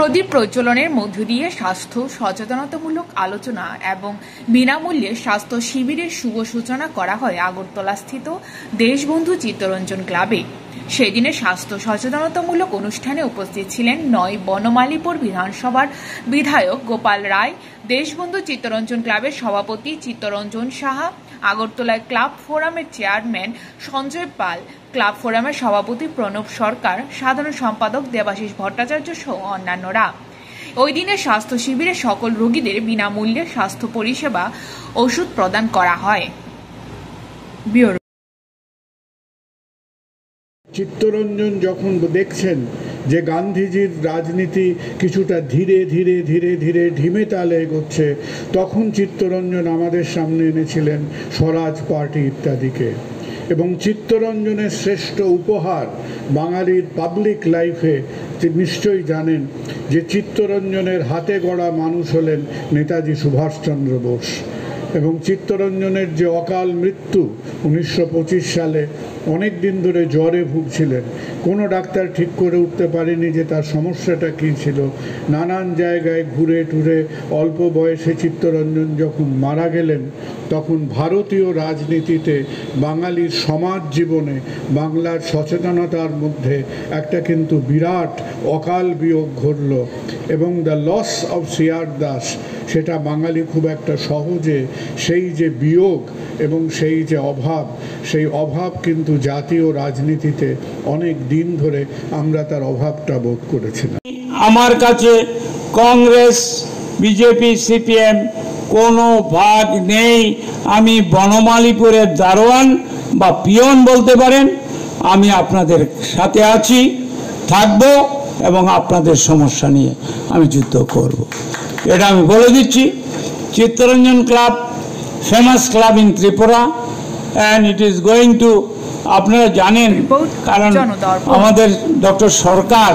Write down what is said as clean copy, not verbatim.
প্রদীপ প্রজ্বলনের মধ্য দিয়ে স্বাস্থ্য সচেতনতামূলক আলোচনা এবং বিনামূল্যে স্বাস্থ্য শিবিরের শুভ সূচনা করা হয় আগরতলাস্থিত দেশবন্ধু চিত্তরঞ্জন ক্লাবে। সেদিনে স্বাস্থ্য সচেতনতামূলক অনুষ্ঠানে উপস্থিত ছিলেন বনমালীপুর বিধানসভার বিধায়ক গোপাল রায়, দেশবন্ধু চিত্তরঞ্জন ক্লাবের সভাপতি চিত্তরঞ্জন সাহা, আগরতলায় ক্লাব ফোরামের চেয়ারম্যান সঞ্জয় পাল, ক্লাব ফোরামের সভাপতি প্রণব সরকার, সাধারণ সম্পাদক দেবাশিস ভট্টাচার্য সহ অন্যান্যরা। ওই দিনে স্বাস্থ্য শিবিরে সকল রোগীদের বিনামূল্যে স্বাস্থ্য পরিষেবা ওষুধ প্রদান করা হয়। চিত্তরঞ্জন যখন দেখছেন যে গান্ধীজির রাজনীতি কিছুটা ধীরে ধীরে ধীরে ধীরে ঢিমে তালে এগোচ্ছে, তখন চিত্তরঞ্জন আমাদের সামনে এনেছিলেন স্বরাজ পার্টি ইত্যাদিকে। এবং চিত্তরঞ্জনের শ্রেষ্ঠ উপহার বাঙালির পাবলিক লাইফে নিশ্চয়ই জানেন যে চিত্তরঞ্জনের হাতে গড়া মানুষ হলেন নেতাজি সুভাষচন্দ্র বোস। এবং চিত্তরঞ্জনের যে অকাল মৃত্যু 1925 সালে, অনেক দিন ধরে জ্বরে ভুগছিলেন, কোনো ডাক্তার ঠিক করে উঠতে পারেনি যে তার সমস্যাটা কী ছিল। নানান জায়গায় ঘুরে টুরে অল্প বয়সে চিত্তরঞ্জন যখন মারা গেলেন, তখন ভারতীয় রাজনীতিতে বাঙালির সমাজ জীবনে বাংলার সচেতনতার মধ্যে একটা কিন্তু বিরাট অকাল বিয়োগ ঘটল। এবং the loss of CR Das, সেটা বাঙালি খুব একটা সহজে সেই যে বিয়োগ এবং সেই যে অভাব, সেই অভাব কিন্তু জাতীয় রাজনীতিতে অনেক দিন ধরে আমরা তার অভাবটা বোধ করেছিলাম। আমার কাছে কংগ্রেস, বিজেপি, সিপিএম কোনো ভাগ নেই। আমি বনমালীপুরের দারোয়ান বা পিয়ন বলতে পারেন। আমি আপনাদের সাথে আছি, থাকব এবং আপনাদের সমস্যা নিয়ে আমি যুদ্ধ করব, এটা আমি বলে দিচ্ছি। Chittaranjan club, famous club in Tripura, and it is going to, আপনারা জানেন কারণ আমাদের ডক্টর সরকার